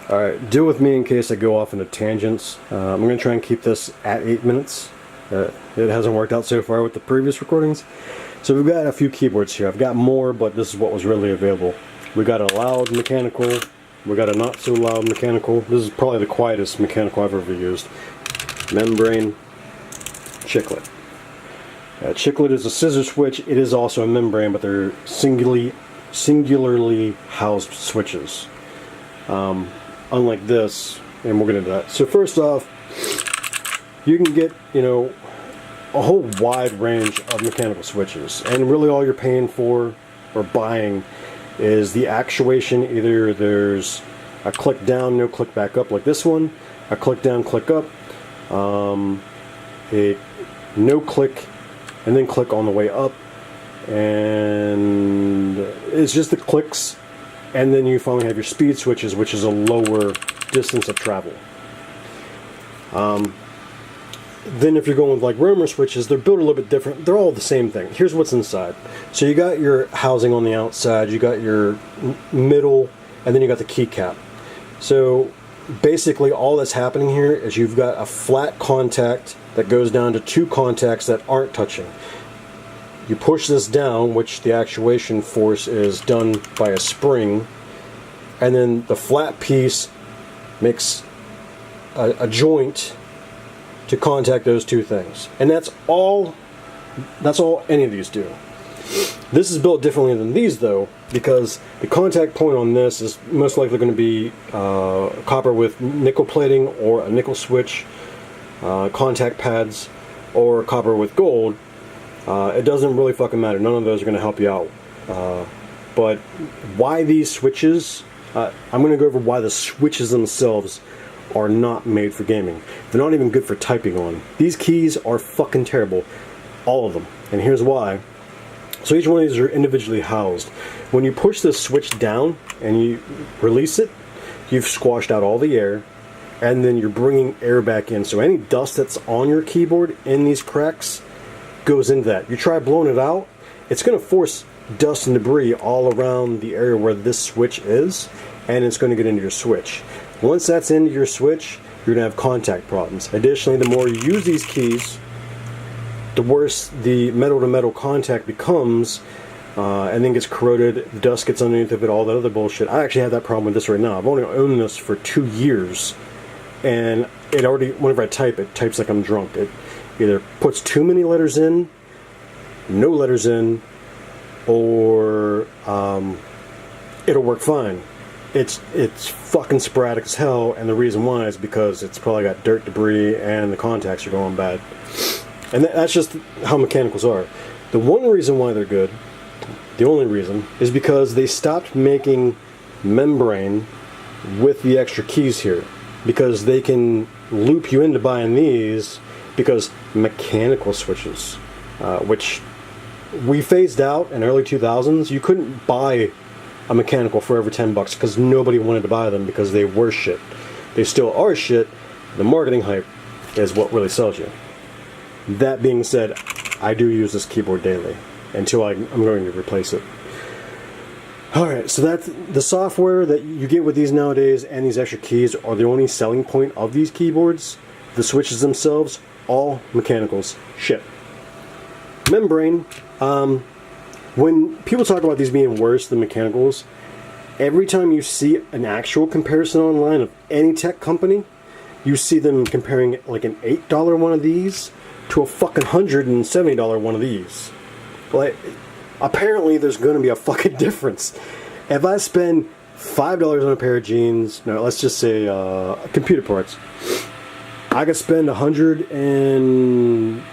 Alright, deal with me in case I go off into tangents. I'm going to try and keep this at 8 minutes. It hasn't worked out so far with the previous recordings. So we've got a few keyboards here. I've got more, but this is what was really available. We got a loud mechanical. We got a not so loud mechanical. This is probably the quietest mechanical I've ever used. Membrane. Chiclet. Chiclet is a scissor switch. It is also a membrane, but they're singularly housed switches. Unlike this, and we'll get into that. So first off, you can get, a whole wide range of mechanical switches, and really all you're paying for or buying is the actuation. Either there's a click down, no click back up like this one, a click down, click up, a no click and then click on the way up, and it's just the clicks, and then you finally have your speed switches, which is a lower distance of travel. Then if you're going with like roamer switches, they're built a little bit different. They're all the same thing. Here's what's inside. So you got your housing on the outside, you got your middle, and then you got the keycap. So basically all that's happening here is you've got a flat contact that goes down to two contacts that aren't touching. You push this down, which the actuation force is done by a spring, and then the flat piece makes a joint to contact those two things. And that's all any of these do. This is built differently than these though, because the contact point on this is most likely going to be copper with nickel plating, or a nickel switch, contact pads, or copper with gold. It doesn't really fucking matter. None of those are going to help you out. But why these switches? I'm going to go over why the switches themselves are not made for gaming. They're not even good for typing on. These keys are fucking terrible. All of them. And here's why. So each one of these are individually housed. When you push this switch down and you release it, you've squashed out all the air, and then you're bringing air back in. So any dust that's on your keyboard in these cracks goes into that. You try blowing it out, it's going to force dust and debris all around the area where this switch is, and it's going to get into your switch. Once that's into your switch, you're going to have contact problems. Additionally, the more you use these keys, the worse the metal-to-metal contact becomes, and then gets corroded, dust gets underneath of it, all that other bullshit. I actually have that problem with this right now. I've only owned this for 2 years, and it already, whenever I type, it types like I'm drunk. It either puts too many letters in, no letters in, or it'll work fine. It's fucking sporadic as hell, and the reason why is because it's probably got dirt, debris, and the contacts are going bad. And that's just how mechanicals are. The one reason why they're good, the only reason, is because they stopped making membrane with the extra keys here, because they can loop you into buying these, because mechanical switches, which we phased out in early 2000s, you couldn't buy a mechanical for over $10 because nobody wanted to buy them because they were shit. They still are shit. The marketing hype is what really sells you. That being said, I do use this keyboard daily until I'm going to replace it. Alright, so that's the software that you get with these nowadays, and these extra keys are the only selling point of these keyboards. The switches themselves, all mechanicals. Shit. Membrane, when people talk about these being worse than mechanicals, every time you see an actual comparison online of any tech company, you see them comparing like an $8 one of these to a fucking $170 one of these. Like, apparently there's going to be a fucking difference. If I spend $5 on a pair of jeans, no, let's just say computer parts, I could spend $100 and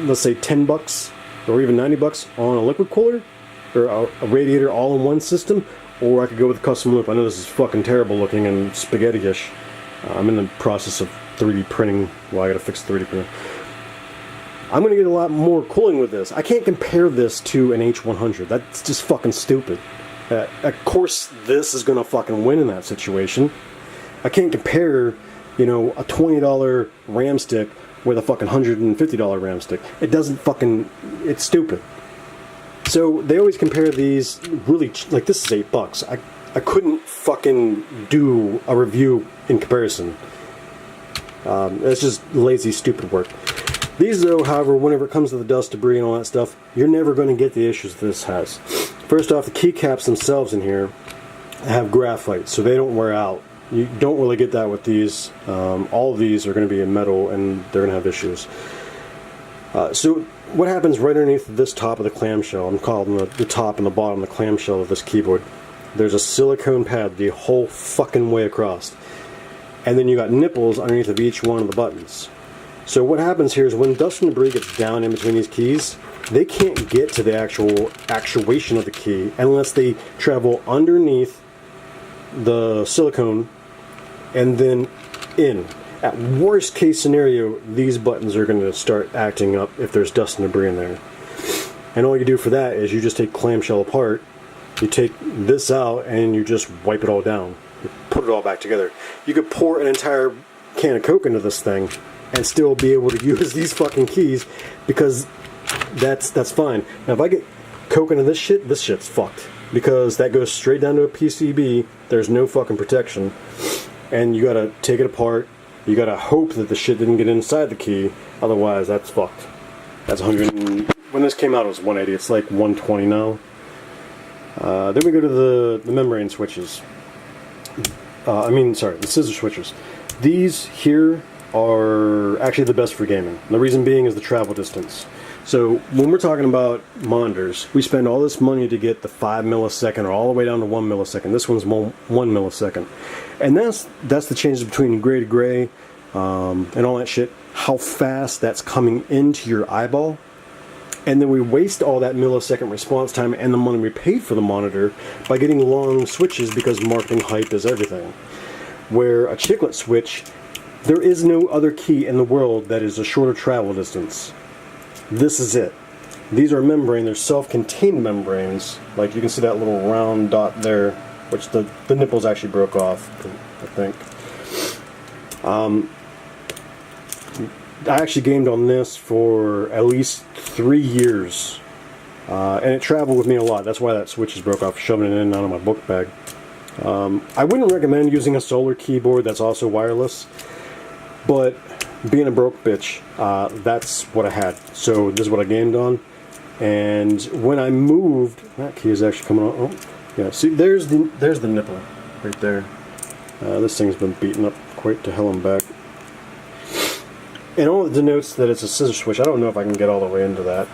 let's say $10 or even $90 on a liquid cooler or a radiator all-in-one system, or I could go with a custom loop. I know this is fucking terrible looking and spaghetti-ish. I'm in the process of 3D printing. Well, I gotta fix the 3D printer. I'm gonna get a lot more cooling with this. I can't compare this to an H100. That's just fucking stupid. Of course, this is gonna fucking win in that situation. I can't compare, a $20 RAM stick with a fucking $150 RAM stick. It doesn't fucking, it's stupid. So they always compare these really, like this is $8. I couldn't fucking do a review in comparison. It's just lazy, stupid work. These, though, however, whenever it comes to the dust, debris, and all that stuff, you're never going to get the issues this has. First off, the keycaps themselves in here have graphite, so they don't wear out. You don't really get that with these. All of these are going to be in metal, and they're going to have issues. So what happens right underneath this top of the clamshell, I'm calling the top and the bottom of the clamshell of this keyboard, there's a silicone pad the whole fucking way across. And then you got nipples underneath of each one of the buttons. So what happens here is when dust and debris gets down in between these keys, they can't get to the actual actuation of the key unless they travel underneath the silicone and then in. At worst case scenario, these buttons are going to start acting up if there's dust and debris in there. And all you do for that is you just take clamshell apart, you take this out, and you just wipe it all down. You put it all back together. You could pour an entire can of Coke into this thing and still be able to use these fucking keys, because that's fine. Now if I get Coke into this shit's fucked, because that goes straight down to a PCB. There's no fucking protection, and you gotta take it apart. You gotta hope that the shit didn't get inside the key, otherwise that's fucked. That's 100 when this came out it was 180, it's like 120 now. Then we go to the membrane switches. The scissor switches. These here are actually the best for gaming. The reason being is the travel distance. So when we're talking about monitors, we spend all this money to get the 5 millisecond or all the way down to 1 millisecond. This one's 1 millisecond. And that's the changes between gray to gray and all that shit. How fast that's coming into your eyeball. And then we waste all that millisecond response time and the money we paid for the monitor by getting long switches, because marketing hype is everything. Where a chiclet switch, there is no other key in the world that is a shorter travel distance. This is it. These are membrane, they're self-contained membranes. Like you can see that little round dot there, which the nipples actually broke off, I think. I actually gamed on this for at least 3 years. And it traveled with me a lot. That's why that switch is broke off, shoving it in and out of my book bag. I wouldn't recommend using a solar keyboard that's also wireless, but being a broke bitch, that's what I had. So this is what I gamed on. And when I moved, that key is actually coming on. Oh, yeah. See, there's the nipple right there. This thing's been beaten up quite to hell and back. And all it denotes that it's a scissor switch, I don't know if I can get all the way into that,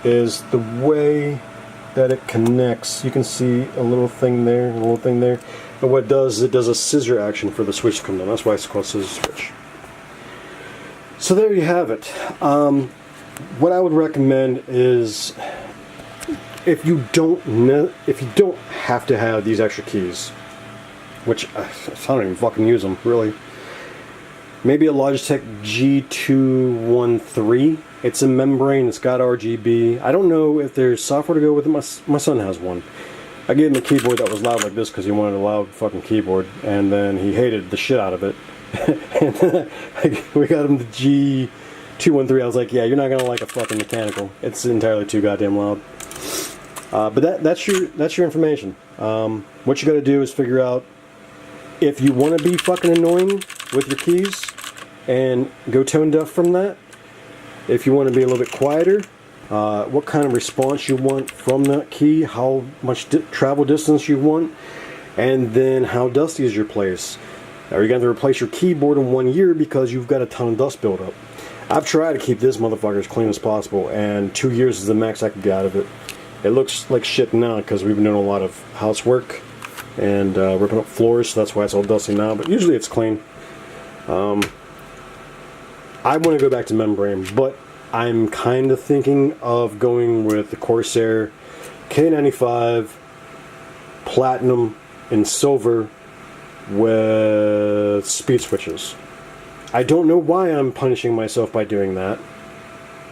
is the way that it connects. You can see a little thing there, a little thing there. And what it does is it does a scissor action for the switch to come down. That's why it's called scissor switch. So there you have it. What I would recommend is, if you don't have to have these extra keys, which I don't even fucking use them really. Maybe a Logitech G213. It's a membrane. It's got RGB. I don't know if there's software to go with it. My son has one. I gave him a keyboard that was loud like this because he wanted a loud fucking keyboard, and then he hated the shit out of it. And then we got him the G213. I was like, yeah, you're not gonna like a fucking mechanical. It's entirely too goddamn loud. But that's your information. What you got to do is figure out if you want to be fucking annoying with your keys and go tone deaf from that. If you want to be a little bit quieter, what kind of response you want from that key, how much travel distance you want, and then how dusty is your place. Are you going to replace your keyboard in 1 year because you've got a ton of dust buildup? I've tried to keep this motherfucker as clean as possible, and 2 years is the max I could get out of it. It looks like shit now because we've been doing a lot of housework and ripping up floors, so that's why it's all dusty now, but usually it's clean. I want to go back to membrane, but I'm kind of thinking of going with the Corsair K95 Platinum in silver with speed switches. I don't know why I'm punishing myself by doing that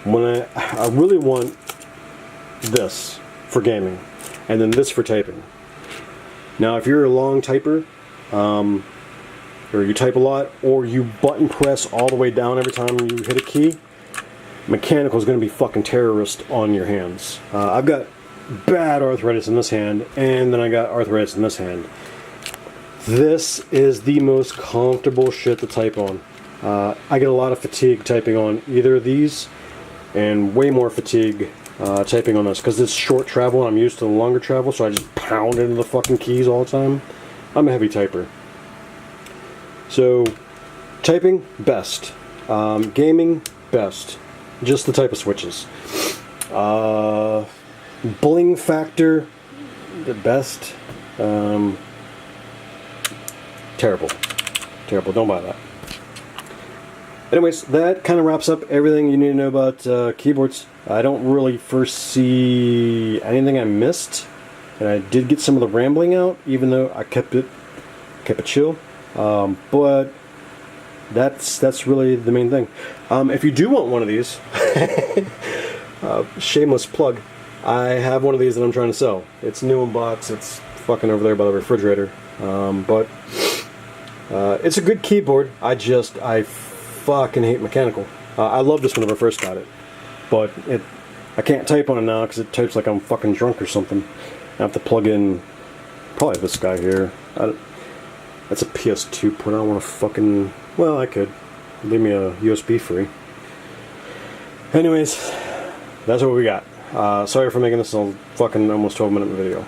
when I really want this for gaming and then this for typing. Now if you're a long typer, or you type a lot, or you button press all the way down every time you hit a key, mechanical is going to be fucking terrorist on your hands. I've got bad arthritis in this hand, and then I got arthritis in this hand. This is the most comfortable shit to type on. I get a lot of fatigue typing on either of these, and way more fatigue typing on this, because it's short travel and I'm used to the longer travel, so I just pound into the fucking keys all the time. I'm a heavy typer. So, typing, best. Gaming, best. Just the type of switches. Bling factor, the best. Terrible. Terrible, don't buy that. Anyways, that kind of wraps up everything you need to know about keyboards. I don't really foresee anything I missed, and I did get some of the rambling out, even though I kept it chill. But that's really the main thing. If you do want one of these, shameless plug, I have one of these that I'm trying to sell. It's new in box. It's fucking over there by the refrigerator. But it's a good keyboard. I fucking hate mechanical. I loved this whenever I first got it, but I can't type on it now because it types like I'm fucking drunk or something. I have to plug in probably this guy here. That's a PS2 port. I don't want to fucking... Well, I could. Leave me a USB free. Anyways, that's what we got. Sorry for making this a fucking almost 12-minute video.